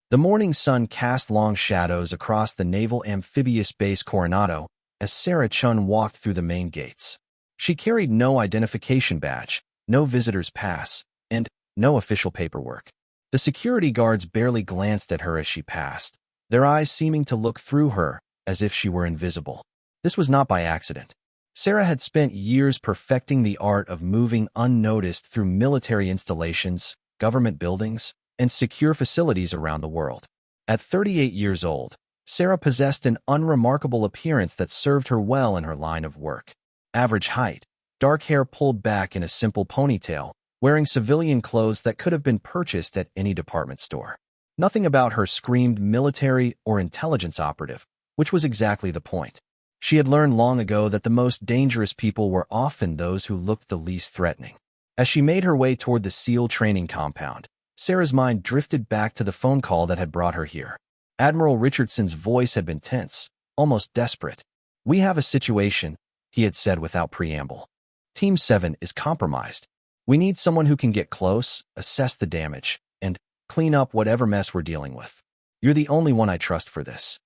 The morning sun cast long shadows across the Naval Amphibious Base Coronado as Sarah Chun walked through the main gates. She carried no identification badge, no visitor's pass, and no official paperwork. The security guards barely glanced at her as she passed, their eyes seeming to look through her as if she were invisible. This was not by accident. Sarah had spent years perfecting the art of moving unnoticed through military installations, government buildings, and secure facilities around the world. At 38 years old, Sarah possessed an unremarkable appearance that served her well in her line of work. Average height, dark hair pulled back in a simple ponytail, wearing civilian clothes that could have been purchased at any department store. Nothing about her screamed military or intelligence operative, which was exactly the point. She had learned long ago that the most dangerous people were often those who looked the least threatening. As she made her way toward the SEAL training compound, Sarah's mind drifted back to the phone call that had brought her here. Admiral Richardson's voice had been tense, almost desperate. "We have a situation," he had said without preamble. "Team 7 is compromised. We need someone who can get close, assess the damage, and clean up whatever mess we're dealing with. You're the only one I trust for this."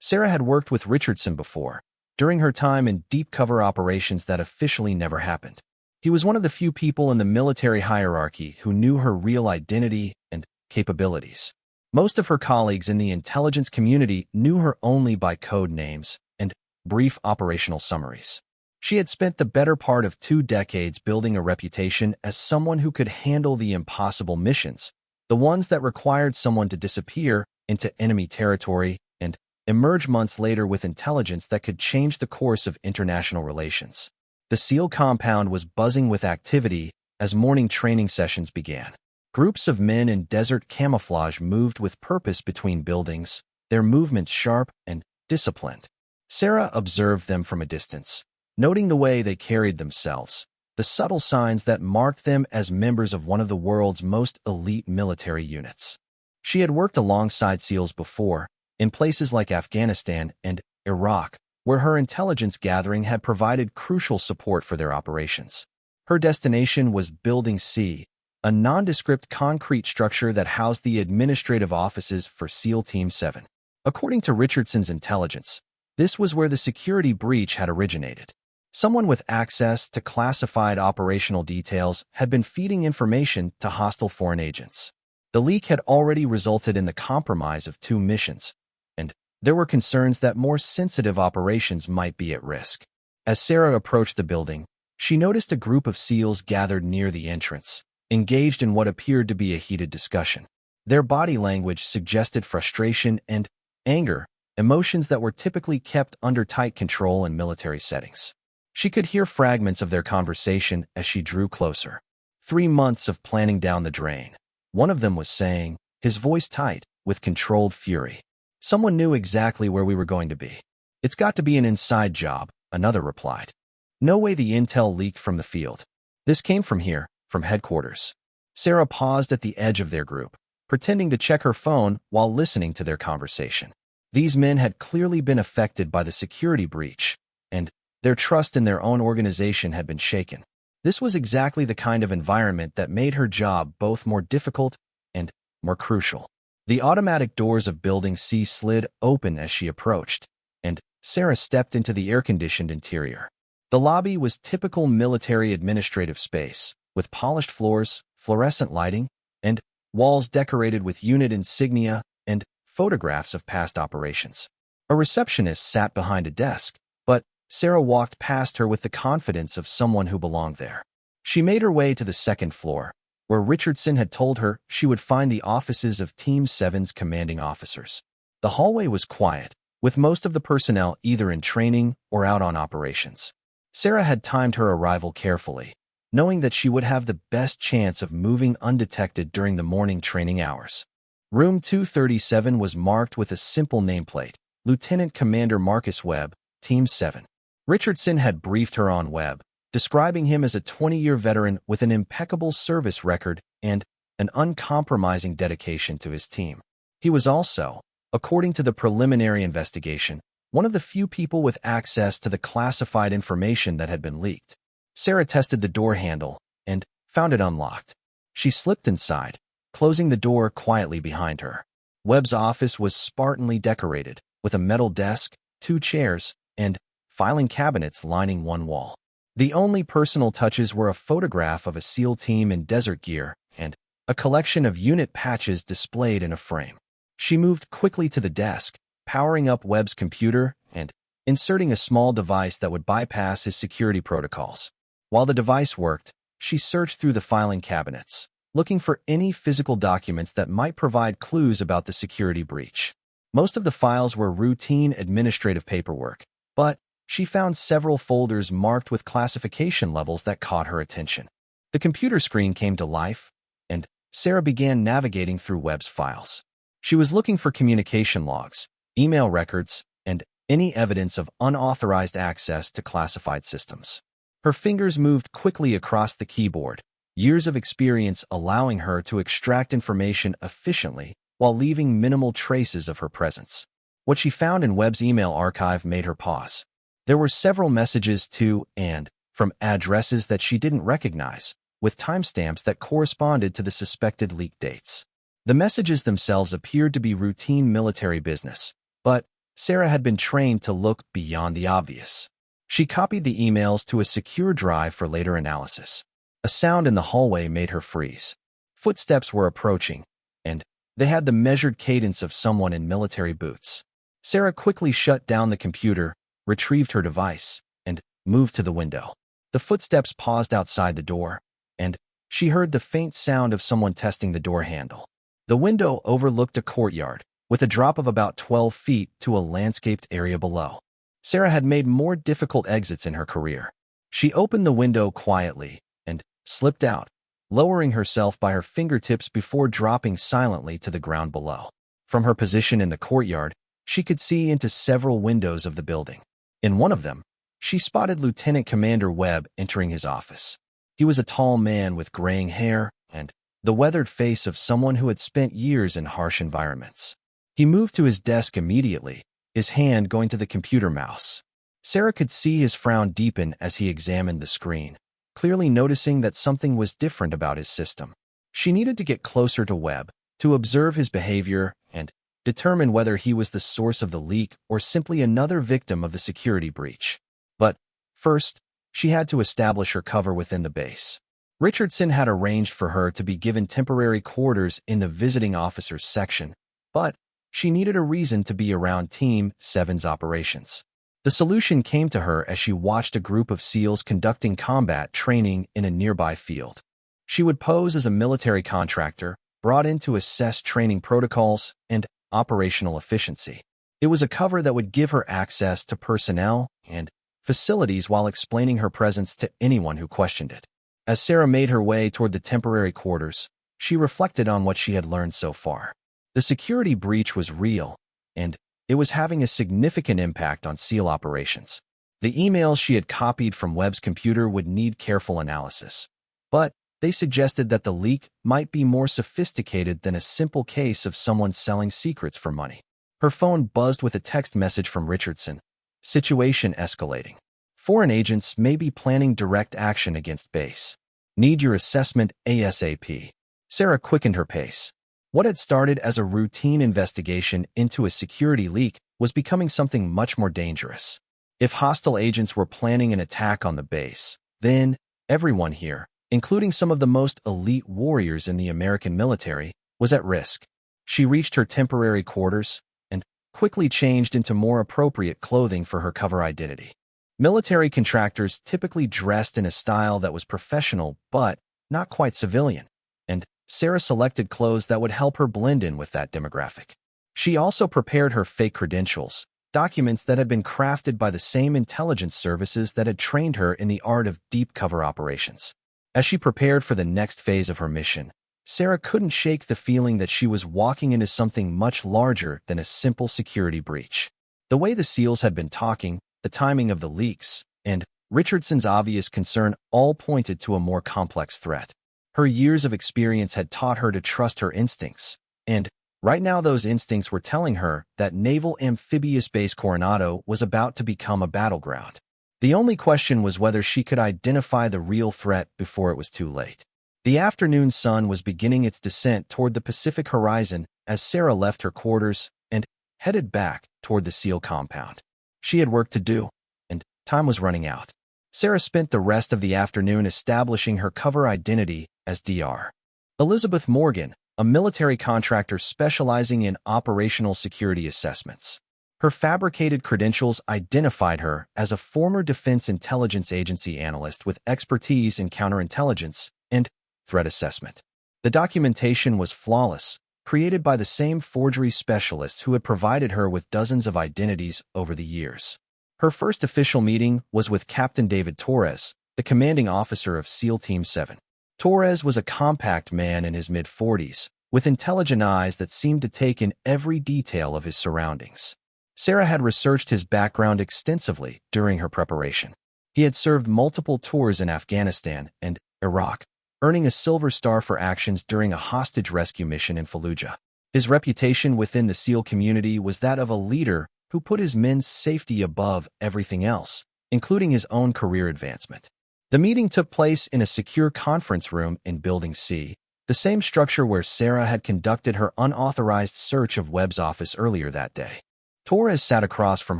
Sarah had worked with Richardson before, during her time in deep cover operations that officially never happened. He was one of the few people in the military hierarchy who knew her real identity and capabilities. Most of her colleagues in the intelligence community knew her only by code names and brief operational summaries. She had spent the better part of 2 decades building a reputation as someone who could handle the impossible missions, the ones that required someone to disappear into enemy territory and emerge months later with intelligence that could change the course of international relations. The SEAL compound was buzzing with activity as morning training sessions began. Groups of men in desert camouflage moved with purpose between buildings, their movements sharp and disciplined. Sarah observed them from a distance, noting the way they carried themselves, the subtle signs that marked them as members of one of the world's most elite military units. She had worked alongside SEALs before, in places like Afghanistan and Iraq, where her intelligence gathering had provided crucial support for their operations. Her destination was Building C, a nondescript concrete structure that housed the administrative offices for SEAL Team 7. According to Richardson's intelligence, this was where the security breach had originated. Someone with access to classified operational details had been feeding information to hostile foreign agents. The leak had already resulted in the compromise of 2 missions, and there were concerns that more sensitive operations might be at risk. As Sarah approached the building, she noticed a group of SEALs gathered near the entrance, engaged in what appeared to be a heated discussion. Their body language suggested frustration and anger, emotions that were typically kept under tight control in military settings. She could hear fragments of their conversation as she drew closer. 3 months of planning down the drain, one of them was saying, his voice tight, with controlled fury. "Someone knew exactly where we were going to be. It's got to be an inside job," another replied. "No way the intel leaked from the field. This came from here, from headquarters." Sarah paused at the edge of their group, pretending to check her phone while listening to their conversation. These men had clearly been affected by the security breach, and their trust in their own organization had been shaken. This was exactly the kind of environment that made her job both more difficult and more crucial. The automatic doors of Building C slid open as she approached, and Sarah stepped into the air-conditioned interior. The lobby was typical military administrative space, with polished floors, fluorescent lighting, and walls decorated with unit insignia and photographs of past operations. A receptionist sat behind a desk, but Sarah walked past her with the confidence of someone who belonged there. She made her way to the 2nd floor, where Richardson had told her she would find the offices of Team 7's commanding officers. The hallway was quiet, with most of the personnel either in training or out on operations. Sarah had timed her arrival carefully, knowing that she would have the best chance of moving undetected during the morning training hours. Room 237 was marked with a simple nameplate, Lieutenant Commander Marcus Webb, Team 7. Richardson had briefed her on Webb, describing him as a 20-year veteran with an impeccable service record and an uncompromising dedication to his team. He was also, according to the preliminary investigation, one of the few people with access to the classified information that had been leaked. Sarah tested the door handle and found it unlocked. She slipped inside, closing the door quietly behind her. Webb's office was spartanly decorated, with a metal desk, 2 chairs, and filing cabinets lining one wall. The only personal touches were a photograph of a SEAL team in desert gear and a collection of unit patches displayed in a frame. She moved quickly to the desk, powering up Webb's computer and inserting a small device that would bypass his security protocols. While the device worked, she searched through the filing cabinets, looking for any physical documents that might provide clues about the security breach. Most of the files were routine administrative paperwork, but she found several folders marked with classification levels that caught her attention. The computer screen came to life, and Sarah began navigating through Webb's files. She was looking for communication logs, email records, and any evidence of unauthorized access to classified systems. Her fingers moved quickly across the keyboard, years of experience allowing her to extract information efficiently while leaving minimal traces of her presence. What she found in Webb's email archive made her pause. There were several messages to and from addresses that she didn't recognize, with timestamps that corresponded to the suspected leak dates. The messages themselves appeared to be routine military business, but Sarah had been trained to look beyond the obvious. She copied the emails to a secure drive for later analysis. A sound in the hallway made her freeze. Footsteps were approaching, and they had the measured cadence of someone in military boots. Sarah quickly shut down the computer, retrieved her device, and moved to the window. The footsteps paused outside the door, and she heard the faint sound of someone testing the door handle. The window overlooked a courtyard, with a drop of about 12 feet to a landscaped area below. Sarah had made more difficult exits in her career. She opened the window quietly and slipped out, lowering herself by her fingertips before dropping silently to the ground below. From her position in the courtyard, she could see into several windows of the building. In one of them, she spotted Lieutenant Commander Webb entering his office. He was a tall man with graying hair and the weathered face of someone who had spent years in harsh environments. He moved to his desk immediately, his hand going to the computer mouse. Sarah could see his frown deepen as he examined the screen, clearly noticing that something was different about his system. She needed to get closer to Webb, to observe his behavior and determine whether he was the source of the leak or simply another victim of the security breach. But first, she had to establish her cover within the base. Richardson had arranged for her to be given temporary quarters in the visiting officers section, but she needed a reason to be around Team 7's operations. The solution came to her as she watched a group of SEALs conducting combat training in a nearby field. She would pose as a military contractor, brought in to assess training protocols and operational efficiency. It was a cover that would give her access to personnel and facilities while explaining her presence to anyone who questioned it. As Sarah made her way toward the temporary quarters, she reflected on what she had learned so far. The security breach was real, and it was having a significant impact on SEAL operations. The emails she had copied from Webb's computer would need careful analysis, but they suggested that the leak might be more sophisticated than a simple case of someone selling secrets for money. Her phone buzzed with a text message from Richardson. Situation escalating. Foreign agents may be planning direct action against base. Need your assessment ASAP. Sarah quickened her pace. What had started as a routine investigation into a security leak was becoming something much more dangerous. If hostile agents were planning an attack on the base, then everyone here, including some of the most elite warriors in the American military, was at risk. She reached her temporary quarters and quickly changed into more appropriate clothing for her cover identity. Military contractors typically dressed in a style that was professional but not quite civilian, and Sarah selected clothes that would help her blend in with that demographic. She also prepared her fake credentials, documents that had been crafted by the same intelligence services that had trained her in the art of deep cover operations. As she prepared for the next phase of her mission, Sarah couldn't shake the feeling that she was walking into something much larger than a simple security breach. The way the SEALs had been talking, the timing of the leaks, and Richardson's obvious concern all pointed to a more complex threat. Her years of experience had taught her to trust her instincts, and right now those instincts were telling her that Naval Amphibious Base Coronado was about to become a battleground. The only question was whether she could identify the real threat before it was too late. The afternoon sun was beginning its descent toward the Pacific horizon as Sarah left her quarters and headed back toward the SEAL compound. She had work to do, and time was running out. Sarah spent the rest of the afternoon establishing her cover identity as Dr. Elizabeth Morgan, a military contractor specializing in operational security assessments. Her fabricated credentials identified her as a former Defense Intelligence Agency analyst with expertise in counterintelligence and threat assessment. The documentation was flawless, created by the same forgery specialists who had provided her with dozens of identities over the years. Her first official meeting was with Captain David Torres, the commanding officer of SEAL Team 7. Torres was a compact man in his mid-40s, with intelligent eyes that seemed to take in every detail of his surroundings. Sarah had researched his background extensively during her preparation. He had served multiple tours in Afghanistan and Iraq, earning a Silver Star for actions during a hostage rescue mission in Fallujah. His reputation within the SEAL community was that of a leader who put his men's safety above everything else, including his own career advancement. The meeting took place in a secure conference room in Building C, the same structure where Sarah had conducted her unauthorized search of Webb's office earlier that day. Torres sat across from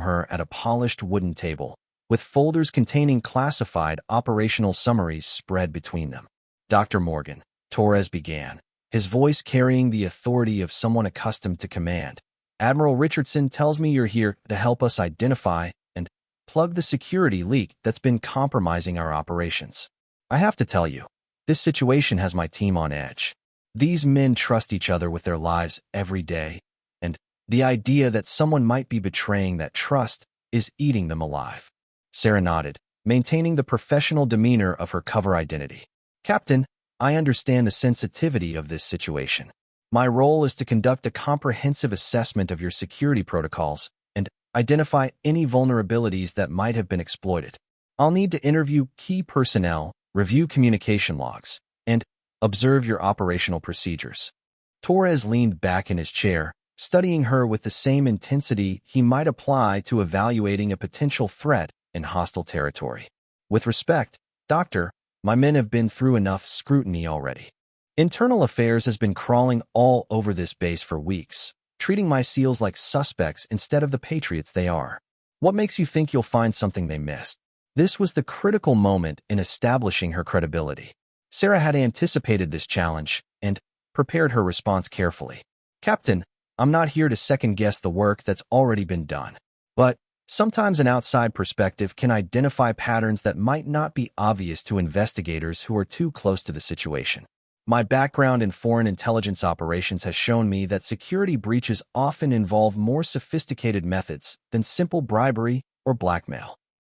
her at a polished wooden table, with folders containing classified operational summaries spread between them. Dr. Morgan, Torres began, his voice carrying the authority of someone accustomed to command. Admiral Richardson tells me you're here to help us identify and plug the security leak that's been compromising our operations. I have to tell you, this situation has my team on edge. These men trust each other with their lives every day, and the idea that someone might be betraying that trust is eating them alive. Sarah nodded, maintaining the professional demeanor of her cover identity. Captain, I understand the sensitivity of this situation. My role is to conduct a comprehensive assessment of your security protocols and identify any vulnerabilities that might have been exploited. I'll need to interview key personnel, review communication logs, and observe your operational procedures. Torres leaned back in his chair, studying her with the same intensity he might apply to evaluating a potential threat in hostile territory. With respect, Doctor, my men have been through enough scrutiny already. Internal Affairs has been crawling all over this base for weeks, treating my SEALs like suspects instead of the patriots they are. What makes you think you'll find something they missed? This was the critical moment in establishing her credibility. Sarah had anticipated this challenge and prepared her response carefully. Captain, I'm not here to second-guess the work that's already been done, but sometimes an outside perspective can identify patterns that might not be obvious to investigators who are too close to the situation. My background in foreign intelligence operations has shown me that security breaches often involve more sophisticated methods than simple bribery or blackmail.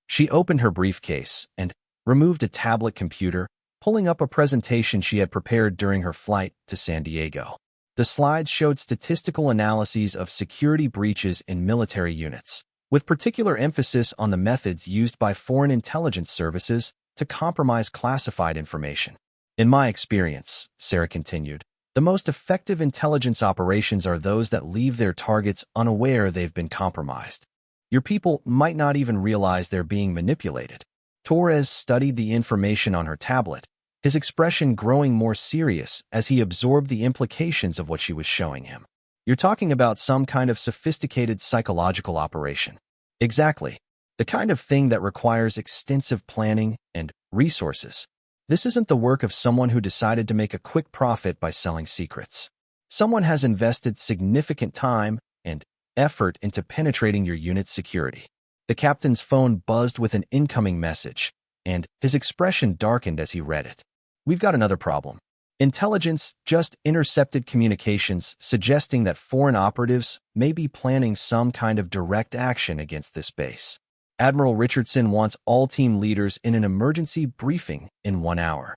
She opened her briefcase and removed a tablet computer, pulling up a presentation she had prepared during her flight to San Diego. The slides showed statistical analyses of security breaches in military units, with particular emphasis on the methods used by foreign intelligence services to compromise classified information. In my experience, Sarah continued, the most effective intelligence operations are those that leave their targets unaware they've been compromised. Your people might not even realize they're being manipulated. Torres studied the information on her tablet, his expression growing more serious as he absorbed the implications of what she was showing him. You're talking about some kind of sophisticated psychological operation. Exactly. The kind of thing that requires extensive planning and resources. This isn't the work of someone who decided to make a quick profit by selling secrets. Someone has invested significant time and effort into penetrating your unit's security. The captain's phone buzzed with an incoming message, and his expression darkened as he read it. We've got another problem. Intelligence just intercepted communications suggesting that foreign operatives may be planning some kind of direct action against this base. Admiral Richardson wants all team leaders in an emergency briefing in 1 hour.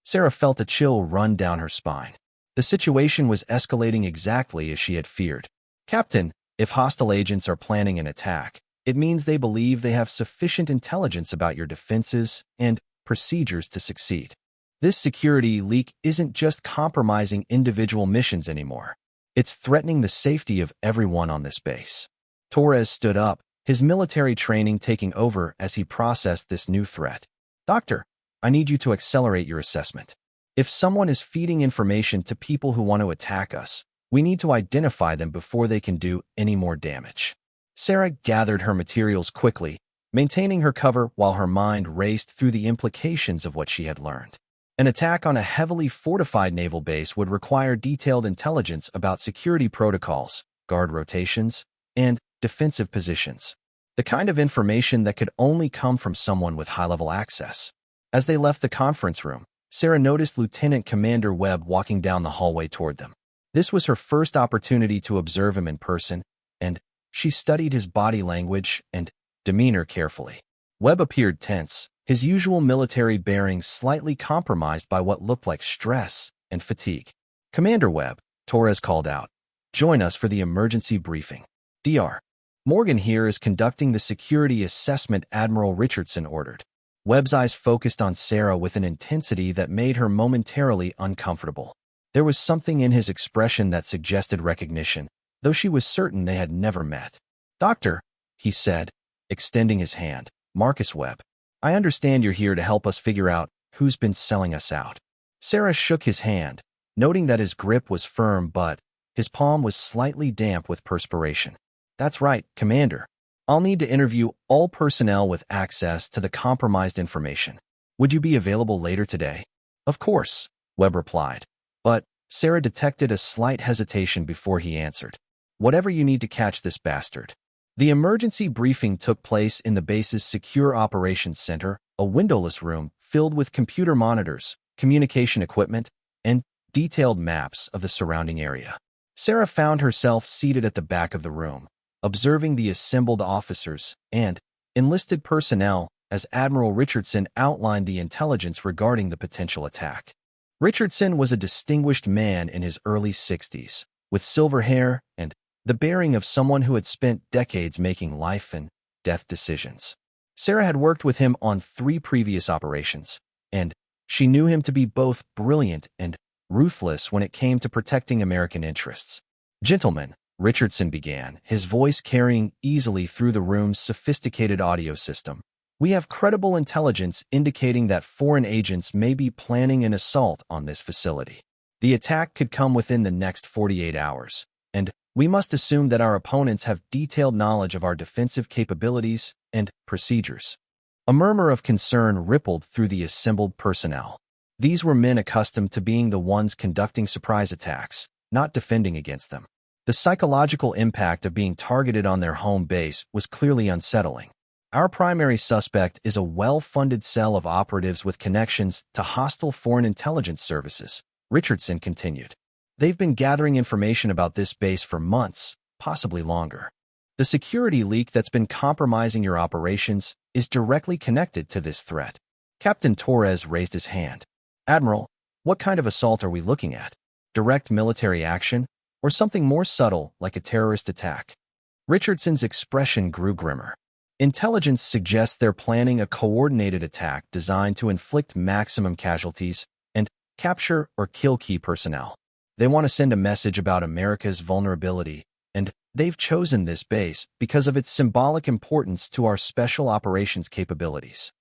Sarah felt a chill run down her spine. The situation was escalating exactly as she had feared. Captain, if hostile agents are planning an attack, it means they believe they have sufficient intelligence about your defenses and procedures to succeed. This security leak isn't just compromising individual missions anymore. It's threatening the safety of everyone on this base. Torres stood up, his military training taking over as he processed this new threat. Doctor, I need you to accelerate your assessment. If someone is feeding information to people who want to attack us, we need to identify them before they can do any more damage. Sarah gathered her materials quickly, maintaining her cover while her mind raced through the implications of what she had learned. An attack on a heavily fortified naval base would require detailed intelligence about security protocols, guard rotations, and defensive positions. The kind of information that could only come from someone with high-level access. As they left the conference room, Sarah noticed Lieutenant Commander Webb walking down the hallway toward them. This was her first opportunity to observe him in person, and she studied his body language and demeanor carefully. Webb appeared tense, his usual military bearings slightly compromised by what looked like stress and fatigue. "Commander Webb," Torres called out, "join us for the emergency briefing. Dr. Morgan here is conducting the security assessment Admiral Richardson ordered." Webb's eyes focused on Sarah with an intensity that made her momentarily uncomfortable. There was something in his expression that suggested recognition, though she was certain they had never met. "Doctor," he said, extending his hand, "Marcus Webb. I understand you're here to help us figure out who's been selling us out." Sarah shook his hand, noting that his grip was firm but his palm was slightly damp with perspiration. "That's right, Commander. I'll need to interview all personnel with access to the compromised information. Would you be available later today?" "Of course," Webb replied. But Sarah detected a slight hesitation before he answered. "Whatever you need to catch this bastard." The emergency briefing took place in the base's Secure Operations Center, a windowless room filled with computer monitors, communication equipment, and detailed maps of the surrounding area. Sarah found herself seated at the back of the room, observing the assembled officers and enlisted personnel as Admiral Richardson outlined the intelligence regarding the potential attack. Richardson was a distinguished man in his early 60s, with silver hair and the bearing of someone who had spent decades making life and death decisions. Sarah had worked with him on 3 previous operations, and she knew him to be both brilliant and ruthless when it came to protecting American interests. "Gentlemen," Richardson began, his voice carrying easily through the room's sophisticated audio system, "we have credible intelligence indicating that foreign agents may be planning an assault on this facility. The attack could come within the next 48 hours, and we must assume that our opponents have detailed knowledge of our defensive capabilities and procedures." A murmur of concern rippled through the assembled personnel. These were men accustomed to being the ones conducting surprise attacks, not defending against them. The psychological impact of being targeted on their home base was clearly unsettling. "Our primary suspect is a well-funded cell of operatives with connections to hostile foreign intelligence services," Richardson continued. "They've been gathering information about this base for months, possibly longer. The security leak that's been compromising your operations is directly connected to this threat." Captain Torres raised his hand. "Admiral, what kind of assault are we looking at? Direct military action, or something more subtle like a terrorist attack?" Richardson's expression grew grimmer. "Intelligence suggests they're planning a coordinated attack designed to inflict maximum casualties and capture or kill key personnel. They want to send a message about America's vulnerability, and they've chosen this base because of its symbolic importance to our special operations capabilities."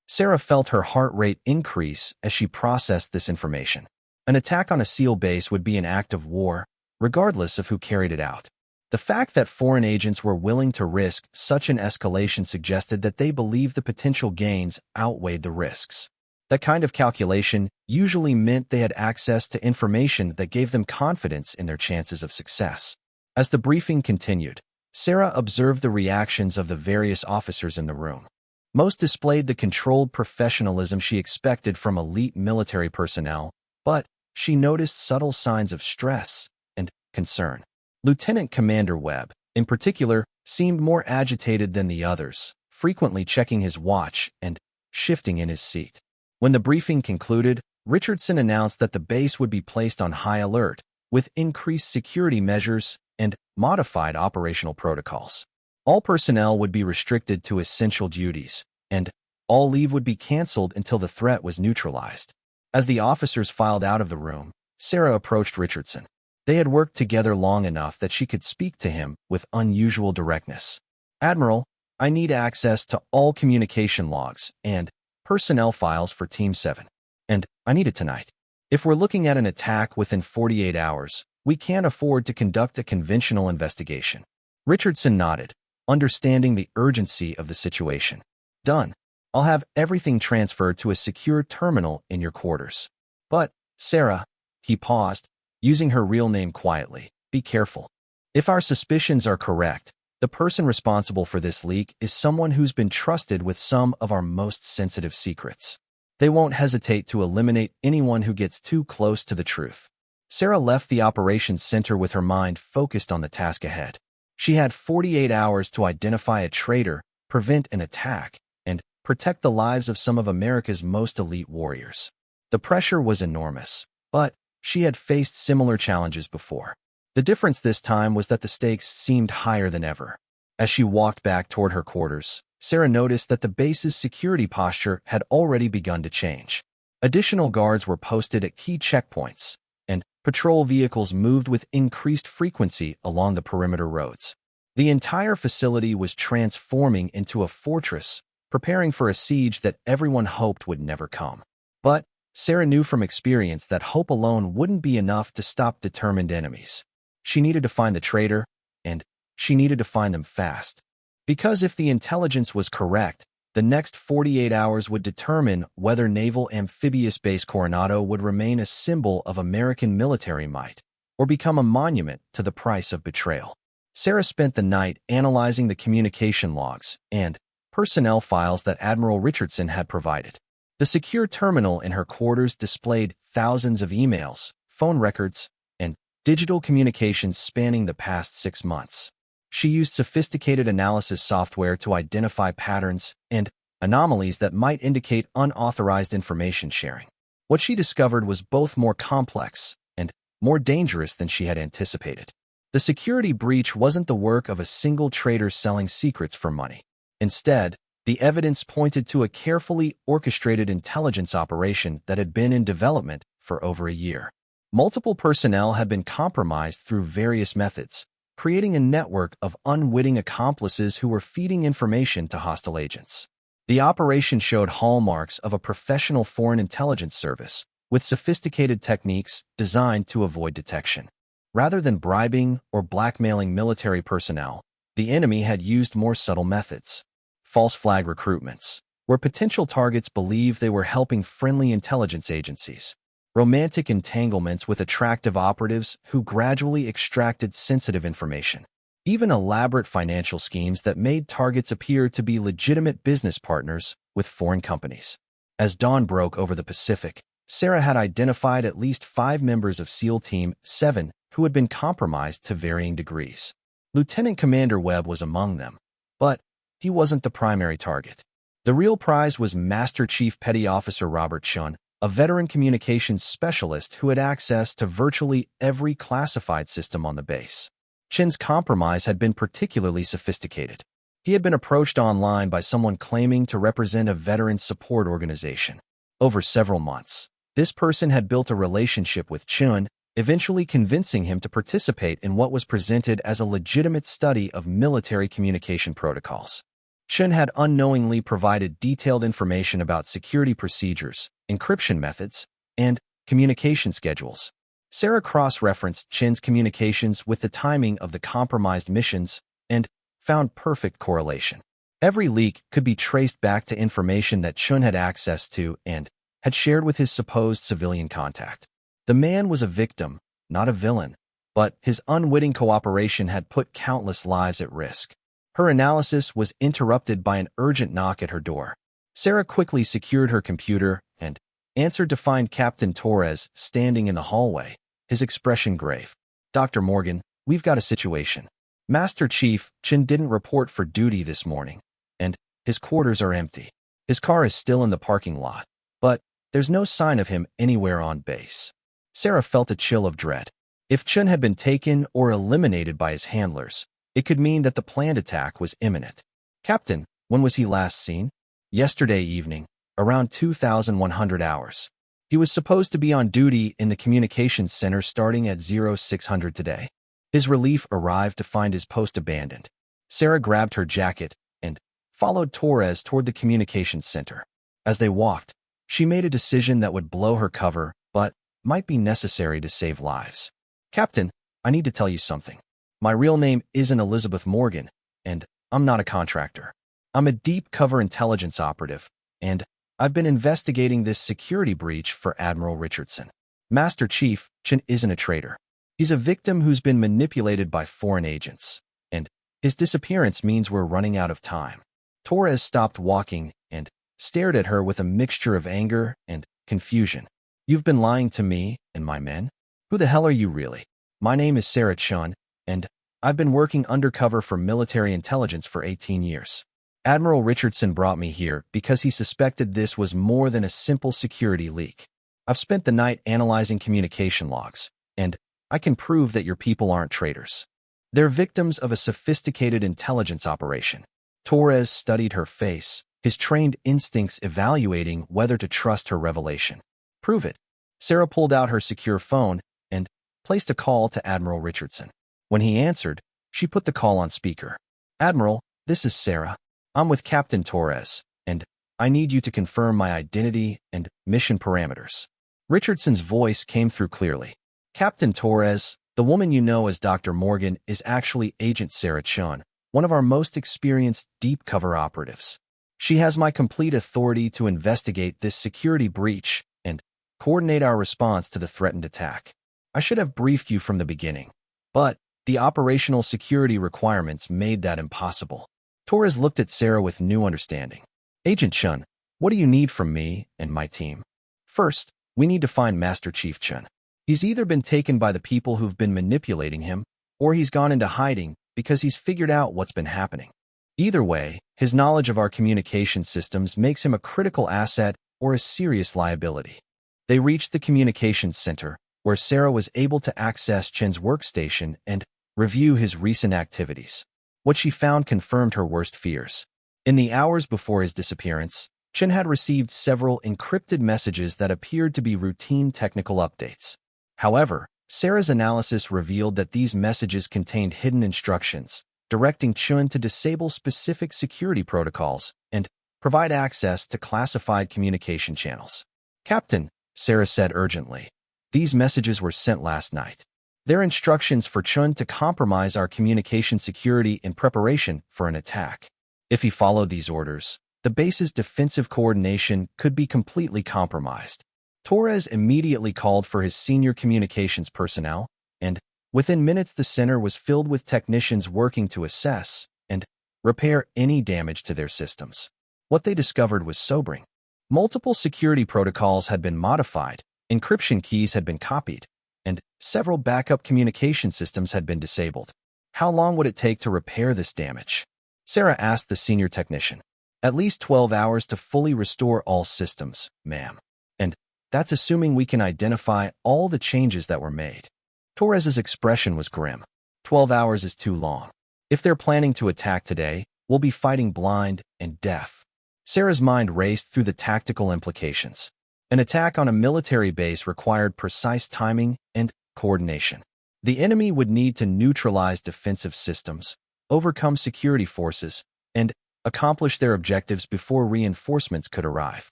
Sarah felt her heart rate increase as she processed this information. An attack on a SEAL base would be an act of war, regardless of who carried it out. The fact that foreign agents were willing to risk such an escalation suggested that they believed the potential gains outweighed the risks. That kind of calculation usually meant they had access to information that gave them confidence in their chances of success. As the briefing continued, Sarah observed the reactions of the various officers in the room. Most displayed the controlled professionalism she expected from elite military personnel, but she noticed subtle signs of stress and concern. Lieutenant Commander Webb, in particular, seemed more agitated than the others, frequently checking his watch and shifting in his seat. When the briefing concluded, Richardson announced that the base would be placed on high alert, with increased security measures and modified operational protocols. All personnel would be restricted to essential duties, and all leave would be canceled until the threat was neutralized. As the officers filed out of the room, Sarah approached Richardson. They had worked together long enough that she could speak to him with unusual directness. "Admiral, I need access to all communication logs and personnel files for Team 7. And I need it tonight. If we're looking at an attack within 48 hours, we can't afford to conduct a conventional investigation. Richardson nodded, understanding the urgency of the situation. Done. I'll have everything transferred to a secure terminal in your quarters. But, Sarah, he paused, using her real name quietly, be careful. If our suspicions are correct, the person responsible for this leak is someone who's been trusted with some of our most sensitive secrets. They won't hesitate to eliminate anyone who gets too close to the truth. Sarah left the operations center with her mind focused on the task ahead. She had 48 hours to identify a traitor, prevent an attack, and protect the lives of some of America's most elite warriors. The pressure was enormous, but she had faced similar challenges before. The difference this time was that the stakes seemed higher than ever. As she walked back toward her quarters, Sarah noticed that the base's security posture had already begun to change. Additional guards were posted at key checkpoints, and patrol vehicles moved with increased frequency along the perimeter roads. The entire facility was transforming into a fortress, preparing for a siege that everyone hoped would never come. But Sarah knew from experience that hope alone wouldn't be enough to stop determined enemies. She needed to find the traitor, and she needed to find them fast. Because if the intelligence was correct, the next 48 hours would determine whether Naval Amphibious Base Coronado would remain a symbol of American military might or become a monument to the price of betrayal. Sarah spent the night analyzing the communication logs and personnel files that Admiral Richardson had provided. The secure terminal in her quarters displayed thousands of emails, phone records, and digital communications spanning the past 6 months. She used sophisticated analysis software to identify patterns and anomalies that might indicate unauthorized information sharing. What she discovered was both more complex and more dangerous than she had anticipated. The security breach wasn't the work of a single traitor selling secrets for money. Instead, the evidence pointed to a carefully orchestrated intelligence operation that had been in development for over a year. Multiple personnel had been compromised through various methods, creating a network of unwitting accomplices who were feeding information to hostile agents. The operation showed hallmarks of a professional foreign intelligence service, with sophisticated techniques designed to avoid detection. Rather than bribing or blackmailing military personnel, the enemy had used more subtle methods. False flag recruitments, where potential targets believed they were helping friendly intelligence agencies. Romantic entanglements with attractive operatives who gradually extracted sensitive information. Even elaborate financial schemes that made targets appear to be legitimate business partners with foreign companies. As dawn broke over the Pacific, Sarah had identified at least 5 members of SEAL Team 7 who had been compromised to varying degrees. Lieutenant Commander Webb was among them, but he wasn't the primary target. The real prize was Master Chief Petty Officer Robert Chun, a veteran communications specialist who had access to virtually every classified system on the base. Chin's compromise had been particularly sophisticated. He had been approached online by someone claiming to represent a veteran support organization. Over several months, this person had built a relationship with Chun, eventually convincing him to participate in what was presented as a legitimate study of military communication protocols. Chun had unknowingly provided detailed information about security procedures, encryption methods, and communication schedules. Sarah cross-referenced Chin's communications with the timing of the compromised missions and found perfect correlation. Every leak could be traced back to information that Chun had access to and had shared with his supposed civilian contact. The man was a victim, not a villain, but his unwitting cooperation had put countless lives at risk. Her analysis was interrupted by an urgent knock at her door. Sarah quickly secured her computer and answered to find Captain Torres standing in the hallway, his expression grave. "Dr. Morgan, we've got a situation. Master Chief Chin didn't report for duty this morning, and his quarters are empty. His car is still in the parking lot, but there's no sign of him anywhere on base." Sarah felt a chill of dread. If Chun had been taken or eliminated by his handlers, it could mean that the planned attack was imminent. "Captain, when was he last seen?" "Yesterday evening, around 2100 hours. He was supposed to be on duty in the communications center starting at 0600 today. His relief arrived to find his post abandoned." Sarah grabbed her jacket and followed Torres toward the communications center. As they walked, she made a decision that would blow her cover, but might be necessary to save lives. Captain, I need to tell you something. My real name isn't Elizabeth Morgan, and I'm not a contractor. I'm a deep cover intelligence operative, and I've been investigating this security breach for Admiral Richardson. Master Chief Chen isn't a traitor. He's a victim who's been manipulated by foreign agents, and his disappearance means we're running out of time. Torres stopped walking and stared at her with a mixture of anger and confusion. You've been lying to me and my men? Who the hell are you really? My name is Sarah Chun, and I've been working undercover for military intelligence for 18 years. Admiral Richardson brought me here because he suspected this was more than a simple security leak. I've spent the night analyzing communication logs, and I can prove that your people aren't traitors. They're victims of a sophisticated intelligence operation. Torres studied her face, his trained instincts evaluating whether to trust her revelation. Prove it. Sarah pulled out her secure phone and placed a call to Admiral Richardson. When he answered, she put the call on speaker. Admiral, this is Sarah. I'm with Captain Torres, and I need you to confirm my identity and mission parameters. Richardson's voice came through clearly. Captain Torres, the woman you know as Dr. Morgan is actually Agent Sarah Chun, one of our most experienced deep cover operatives. She has my complete authority to investigate this security breach and coordinate our response to the threatened attack. I should have briefed you from the beginning, but the operational security requirements made that impossible. Torres looked at Sarah with new understanding. Agent Chun, what do you need from me and my team? First, we need to find Master Chief Chun. He's either been taken by the people who've been manipulating him, or he's gone into hiding because he's figured out what's been happening. Either way, his knowledge of our communication systems makes him a critical asset or a serious liability. They reached the communications center, where Sarah was able to access Chen's workstation and review his recent activities. What she found confirmed her worst fears. In the hours before his disappearance, Chen had received several encrypted messages that appeared to be routine technical updates. However, Sarah's analysis revealed that these messages contained hidden instructions, directing Chen to disable specific security protocols and provide access to classified communication channels. Captain, Sarah said urgently, these messages were sent last night. They're instructions for Chun to compromise our communication security in preparation for an attack. If he followed these orders, the base's defensive coordination could be completely compromised. Torres immediately called for his senior communications personnel, and within minutes the center was filled with technicians working to assess and repair any damage to their systems. What they discovered was sobering. Multiple security protocols had been modified, encryption keys had been copied, and several backup communication systems had been disabled. How long would it take to repair this damage? Sarah asked the senior technician. At least 12 hours to fully restore all systems, ma'am. And that's assuming we can identify all the changes that were made. Torres's expression was grim. 12 hours is too long. If they're planning to attack today, we'll be fighting blind and deaf. Sarah's mind raced through the tactical implications. An attack on a military base required precise timing and coordination. The enemy would need to neutralize defensive systems, overcome security forces, and accomplish their objectives before reinforcements could arrive.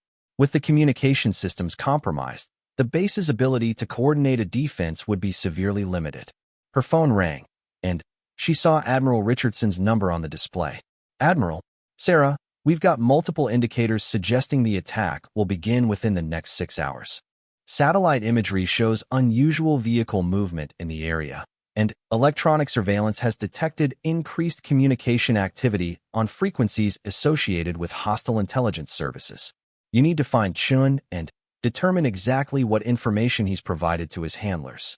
With the communication systems compromised, the base's ability to coordinate a defense would be severely limited. Her phone rang, and she saw Admiral Richardson's number on the display. Admiral, Sarah, we've got multiple indicators suggesting the attack will begin within the next 6 hours. Satellite imagery shows unusual vehicle movement in the area, and electronic surveillance has detected increased communication activity on frequencies associated with hostile intelligence services. You need to find Chun and determine exactly what information he's provided to his handlers.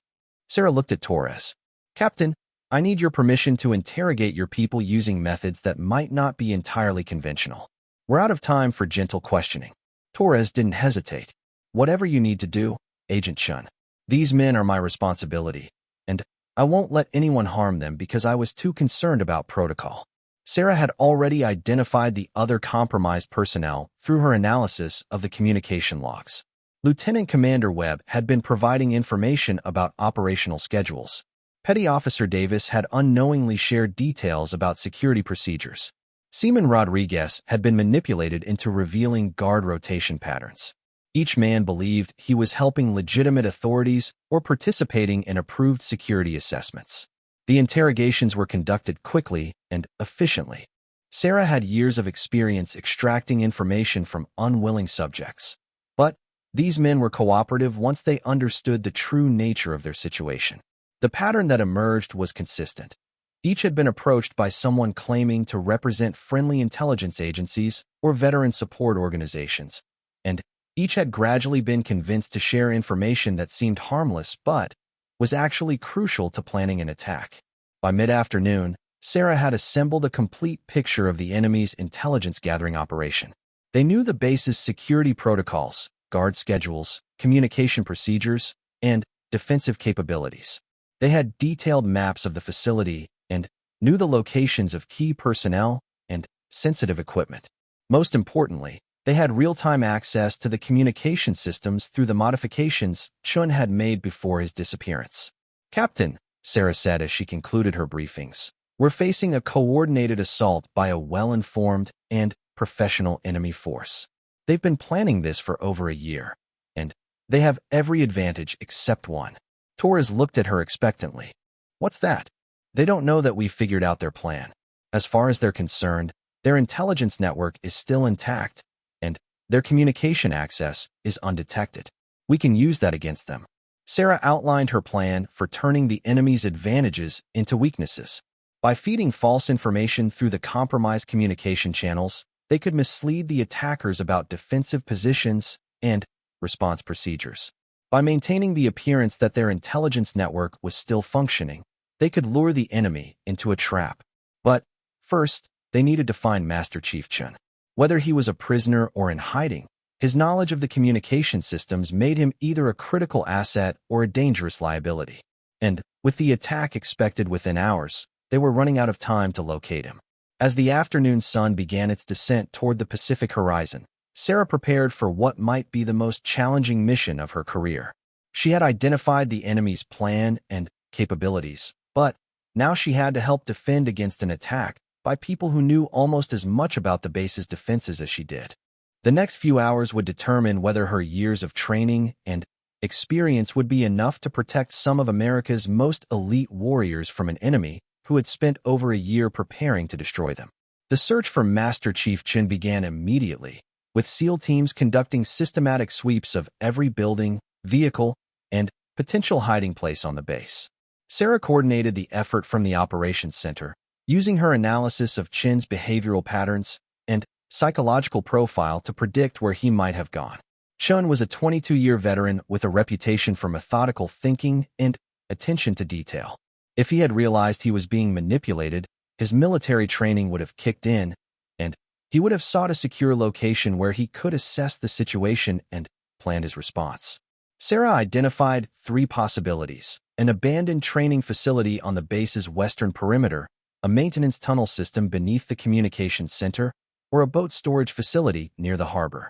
Sarah looked at Torres. Captain, I need your permission to interrogate your people using methods that might not be entirely conventional. We're out of time for gentle questioning. Torres didn't hesitate. Whatever you need to do, Agent Chun. These men are my responsibility, and I won't let anyone harm them because I was too concerned about protocol. Sarah had already identified the other compromised personnel through her analysis of the communication logs. Lieutenant Commander Webb had been providing information about operational schedules. Petty Officer Davis had unknowingly shared details about security procedures. Seaman Rodriguez had been manipulated into revealing guard rotation patterns. Each man believed he was helping legitimate authorities or participating in approved security assessments. The interrogations were conducted quickly and efficiently. Sarah had years of experience extracting information from unwilling subjects. But these men were cooperative once they understood the true nature of their situation. The pattern that emerged was consistent. Each had been approached by someone claiming to represent friendly intelligence agencies or veteran support organizations, and each had gradually been convinced to share information that seemed harmless but was actually crucial to planning an attack. By mid-afternoon, Sarah had assembled a complete picture of the enemy's intelligence-gathering operation. They knew the base's security protocols, guard schedules, communication procedures, and defensive capabilities. They had detailed maps of the facility and knew the locations of key personnel and sensitive equipment. Most importantly, they had real-time access to the communication systems through the modifications Chun had made before his disappearance. "Captain," Sarah said as she concluded her briefings, "we're facing a coordinated assault by a well-informed and professional enemy force. They've been planning this for over a year, and they have every advantage except one." Torres looked at her expectantly. "What's that?" "They don't know that we figured out their plan. As far as they're concerned, their intelligence network is still intact, and their communication access is undetected. We can use that against them." Sarah outlined her plan for turning the enemy's advantages into weaknesses. By feeding false information through the compromised communication channels, they could mislead the attackers about defensive positions and response procedures. By maintaining the appearance that their intelligence network was still functioning, they could lure the enemy into a trap. But first, they needed to find Master Chief Chun. Whether he was a prisoner or in hiding, his knowledge of the communication systems made him either a critical asset or a dangerous liability. And with the attack expected within hours, they were running out of time to locate him. As the afternoon sun began its descent toward the Pacific horizon, Sarah prepared for what might be the most challenging mission of her career. She had identified the enemy's plan and capabilities, but now she had to help defend against an attack by people who knew almost as much about the base's defenses as she did. The next few hours would determine whether her years of training and experience would be enough to protect some of America's most elite warriors from an enemy who had spent over a year preparing to destroy them. The search for Master Chief Chun began immediately, with SEAL teams conducting systematic sweeps of every building, vehicle, and potential hiding place on the base. Sarah coordinated the effort from the operations center, using her analysis of Chin's behavioral patterns and psychological profile to predict where he might have gone. Chun was a 22-year veteran with a reputation for methodical thinking and attention to detail. If he had realized he was being manipulated, his military training would have kicked in, and he would have sought a secure location where he could assess the situation and plan his response. Sarah identified 3 possibilities: an abandoned training facility on the base's western perimeter, a maintenance tunnel system beneath the communications center, or a boat storage facility near the harbor.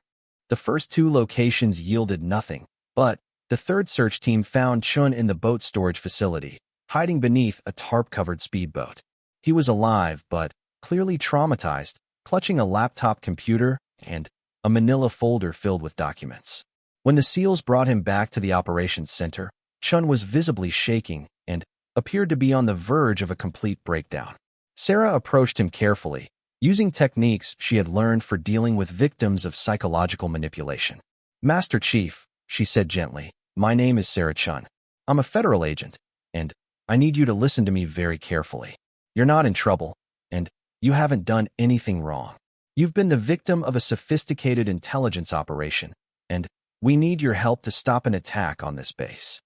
The first 2 locations yielded nothing, but the third search team found Chun in the boat storage facility, hiding beneath a tarp-covered speedboat. He was alive but clearly traumatized, clutching a laptop computer and a manila folder filled with documents. When the SEALs brought him back to the operations center, Chun was visibly shaking and appeared to be on the verge of a complete breakdown. Sarah approached him carefully, using techniques she had learned for dealing with victims of psychological manipulation. "Master Chief," she said gently, "my name is Sarah Chun. I'm a federal agent, and I need you to listen to me very carefully. You're not in trouble, and you haven't done anything wrong. You've been the victim of a sophisticated intelligence operation, and we need your help to stop an attack on this base."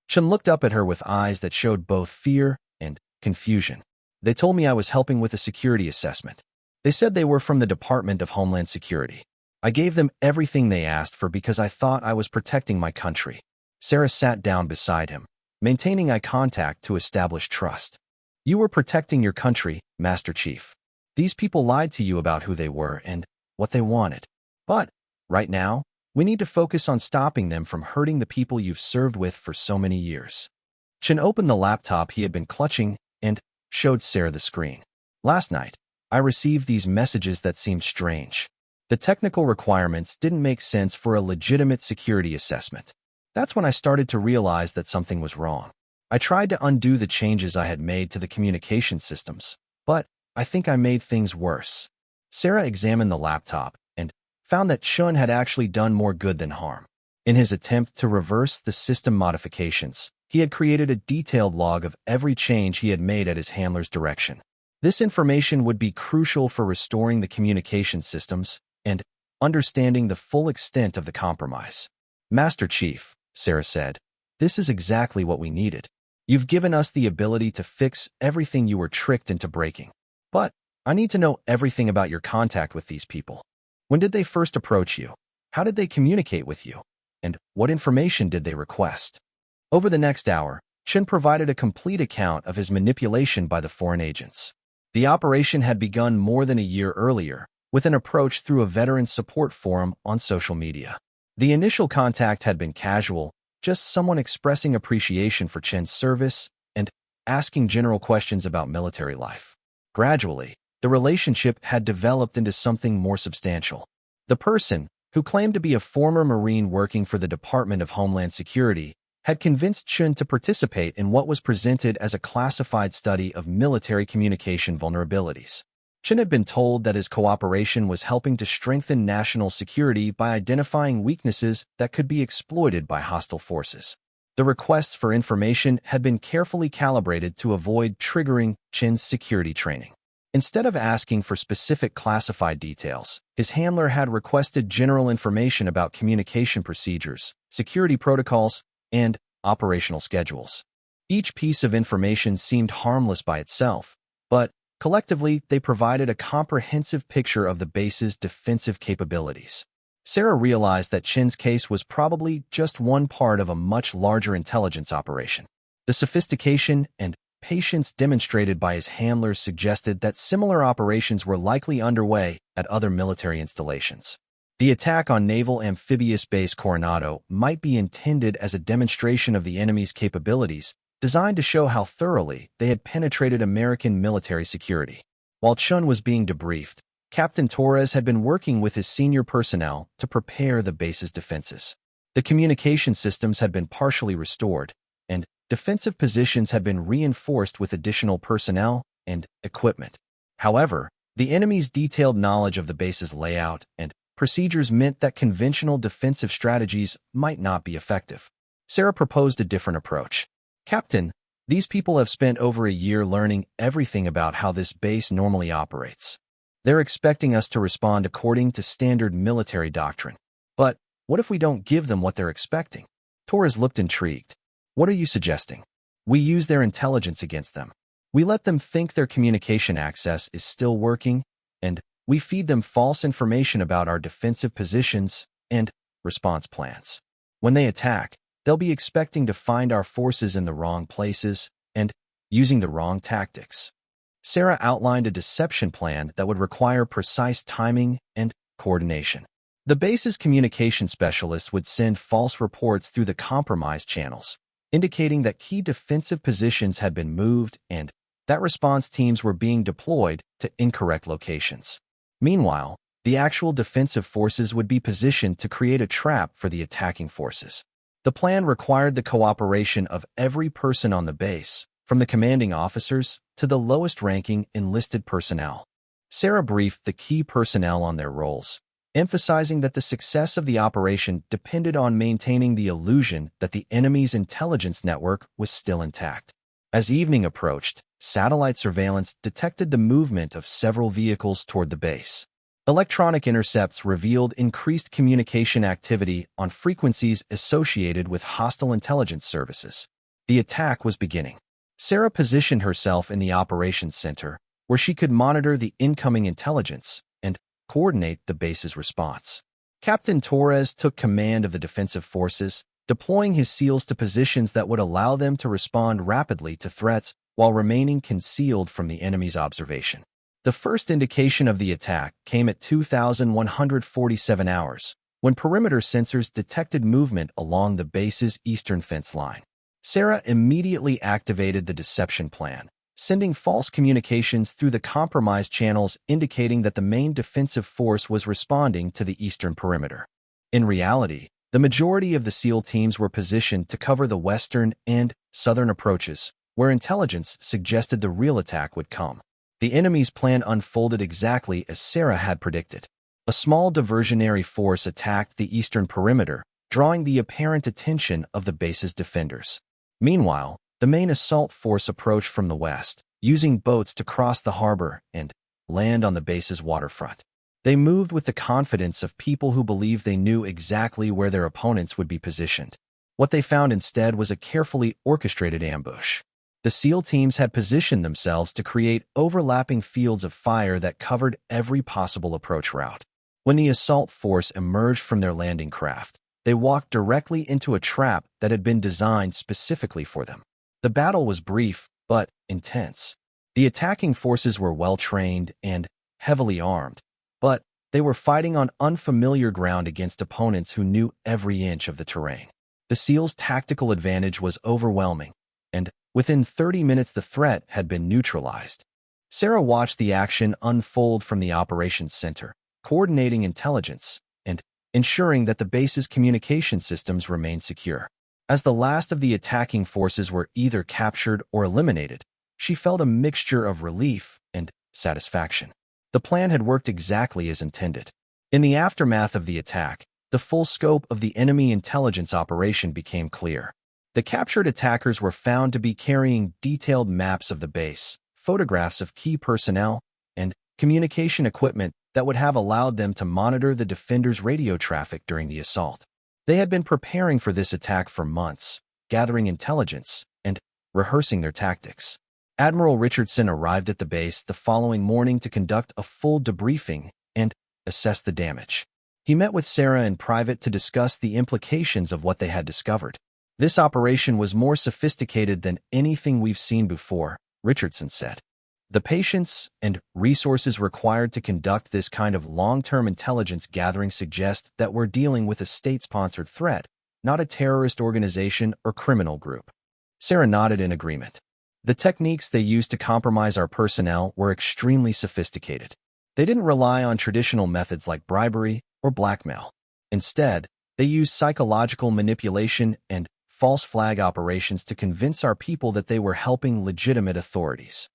Chun looked up at her with eyes that showed both fear and confusion. "They told me I was helping with a security assessment. They said they were from the Department of Homeland Security. I gave them everything they asked for because I thought I was protecting my country." Sarah sat down beside him, maintaining eye contact to establish trust. "You were protecting your country, Master Chief. These people lied to you about who they were and what they wanted. But right now, we need to focus on stopping them from hurting the people you've served with for so many years." Chun opened the laptop he had been clutching and showed Sarah the screen. "Last night, I received these messages that seemed strange. The technical requirements didn't make sense for a legitimate security assessment. That's when I started to realize that something was wrong. I tried to undo the changes I had made to the communication systems, but I think I made things worse. Sarah examined the laptop and found that Chun had actually done more good than harm. In his attempt to reverse the system modifications, he had created a detailed log of every change he had made at his handler's direction. This information would be crucial for restoring the communication systems and understanding the full extent of the compromise. Master Chief, Sarah said, this is exactly what we needed. You've given us the ability to fix everything you were tricked into breaking. But I need to know everything about your contact with these people. When did they first approach you? How did they communicate with you? And what information did they request? Over the next hour, Chen provided a complete account of his manipulation by the foreign agents. The operation had begun more than a year earlier, with an approach through a veteran support forum on social media. The initial contact had been casual, just someone expressing appreciation for Chen's service and asking general questions about military life. Gradually, the relationship had developed into something more substantial. The person, who claimed to be a former Marine working for the Department of Homeland Security, had convinced Chen to participate in what was presented as a classified study of military communication vulnerabilities. Chen had been told that his cooperation was helping to strengthen national security by identifying weaknesses that could be exploited by hostile forces. The requests for information had been carefully calibrated to avoid triggering Chen's security training. Instead of asking for specific classified details, his handler had requested general information about communication procedures, security protocols, and operational schedules. Each piece of information seemed harmless by itself, but collectively, they provided a comprehensive picture of the base's defensive capabilities. Sarah realized that Chen's case was probably just one part of a much larger intelligence operation. The sophistication and patience demonstrated by his handlers suggested that similar operations were likely underway at other military installations. The attack on Naval Amphibious Base Coronado might be intended as a demonstration of the enemy's capabilities, designed to show how thoroughly they had penetrated American military security. While Chun was being debriefed, Captain Torres had been working with his senior personnel to prepare the base's defenses. The communication systems had been partially restored, and defensive positions had been reinforced with additional personnel and equipment. However, the enemy's detailed knowledge of the base's layout and procedures meant that conventional defensive strategies might not be effective. Sarah proposed a different approach. Captain, these people have spent over a year learning everything about how this base normally operates. They're expecting us to respond according to standard military doctrine. But what if we don't give them what they're expecting? Torres looked intrigued. What are you suggesting? We use their intelligence against them. We let them think their communication access is still working, and we feed them false information about our defensive positions and response plans. When they attack, they'll be expecting to find our forces in the wrong places and using the wrong tactics. Sarah outlined a deception plan that would require precise timing and coordination. The base's communication specialists would send false reports through the compromised channels, indicating that key defensive positions had been moved and that response teams were being deployed to incorrect locations. Meanwhile, the actual defensive forces would be positioned to create a trap for the attacking forces. The plan required the cooperation of every person on the base, from the commanding officers to the lowest-ranking enlisted personnel. Sarah briefed the key personnel on their roles, emphasizing that the success of the operation depended on maintaining the illusion that the enemy's intelligence network was still intact. As evening approached, satellite surveillance detected the movement of several vehicles toward the base. Electronic intercepts revealed increased communication activity on frequencies associated with hostile intelligence services. The attack was beginning. Sarah positioned herself in the operations center, where she could monitor the incoming intelligence and coordinate the base's response. Captain Torres took command of the defensive forces, deploying his SEALs to positions that would allow them to respond rapidly to threats while remaining concealed from the enemy's observation. The first indication of the attack came at 2,147 hours, when perimeter sensors detected movement along the base's eastern fence line. Sarah immediately activated the deception plan, sending false communications through the compromised channels indicating that the main defensive force was responding to the eastern perimeter. In reality, the majority of the SEAL teams were positioned to cover the western and southern approaches, where intelligence suggested the real attack would come. The enemy's plan unfolded exactly as Sarah had predicted. A small diversionary force attacked the eastern perimeter, drawing the apparent attention of the base's defenders. Meanwhile, the main assault force approached from the west, using boats to cross the harbor and land on the base's waterfront. They moved with the confidence of people who believed they knew exactly where their opponents would be positioned. What they found instead was a carefully orchestrated ambush. The SEAL teams had positioned themselves to create overlapping fields of fire that covered every possible approach route. When the assault force emerged from their landing craft, they walked directly into a trap that had been designed specifically for them. The battle was brief, but intense. The attacking forces were well-trained and heavily armed, but they were fighting on unfamiliar ground against opponents who knew every inch of the terrain. The SEALs' tactical advantage was overwhelming, and within 30 minutes the threat had been neutralized. Sarah watched the action unfold from the operations center, coordinating intelligence and ensuring that the base's communication systems remained secure. As the last of the attacking forces were either captured or eliminated, she felt a mixture of relief and satisfaction. The plan had worked exactly as intended. In the aftermath of the attack, the full scope of the enemy intelligence operation became clear. The captured attackers were found to be carrying detailed maps of the base, photographs of key personnel, and communication equipment that would have allowed them to monitor the defenders' radio traffic during the assault. They had been preparing for this attack for months, gathering intelligence and rehearsing their tactics. Admiral Richardson arrived at the base the following morning to conduct a full debriefing and assess the damage. He met with Sarah in private to discuss the implications of what they had discovered. "This operation was more sophisticated than anything we've seen before," Richardson said. "The patience and resources required to conduct this kind of long-term intelligence gathering suggest that we're dealing with a state-sponsored threat, not a terrorist organization or criminal group." Sarah nodded in agreement. The techniques they used to compromise our personnel were extremely sophisticated. They didn't rely on traditional methods like bribery or blackmail. Instead, they used psychological manipulation and false flag operations to convince our people that they were helping legitimate authorities.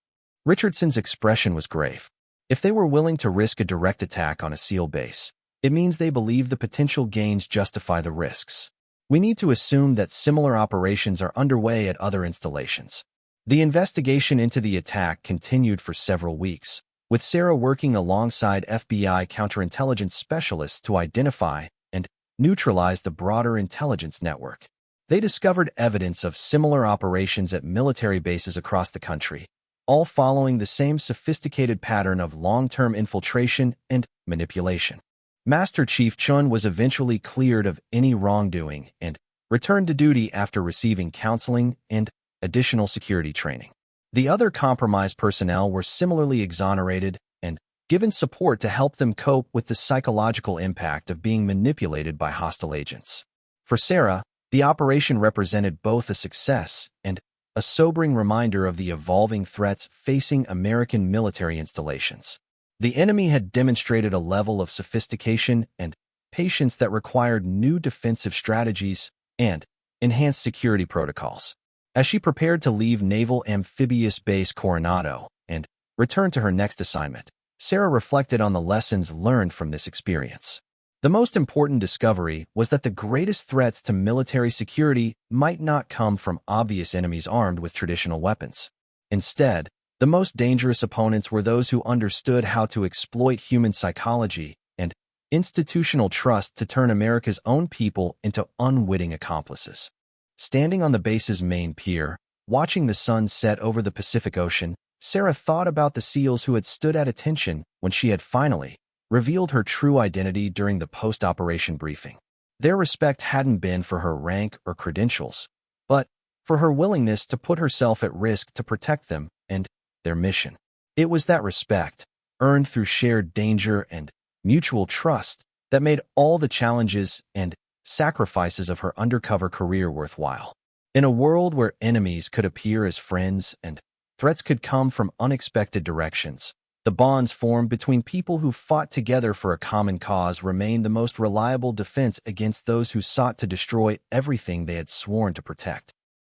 Richardson's expression was grave. If they were willing to risk a direct attack on a SEAL base, it means they believe the potential gains justify the risks. We need to assume that similar operations are underway at other installations. The investigation into the attack continued for several weeks, with Sarah working alongside FBI counterintelligence specialists to identify and neutralize the broader intelligence network. They discovered evidence of similar operations at military bases across the country, all following the same sophisticated pattern of long-term infiltration and manipulation. Master Chief Chun was eventually cleared of any wrongdoing and returned to duty after receiving counseling and additional security training. The other compromised personnel were similarly exonerated and given support to help them cope with the psychological impact of being manipulated by hostile agents. For Sarah, the operation represented both a success and a sobering reminder of the evolving threats facing American military installations. The enemy had demonstrated a level of sophistication and patience that required new defensive strategies and enhanced security protocols. As she prepared to leave Naval Amphibious Base Coronado and return to her next assignment, Sarah reflected on the lessons learned from this experience. The most important discovery was that the greatest threats to military security might not come from obvious enemies armed with traditional weapons. Instead, the most dangerous opponents were those who understood how to exploit human psychology and institutional trust to turn America's own people into unwitting accomplices. Standing on the base's main pier, watching the sun set over the Pacific Ocean, Sarah thought about the SEALs who had stood at attention when she had finally revealed her true identity during the post-operation briefing. Their respect hadn't been for her rank or credentials, but for her willingness to put herself at risk to protect them and their mission. It was that respect, earned through shared danger and mutual trust, that made all the challenges and sacrifices of her undercover career worthwhile. In a world where enemies could appear as friends and Threats could come from unexpected directions. The bonds formed between people who fought together for a common cause remained the most reliable defense against those who sought to destroy everything they had sworn to protect.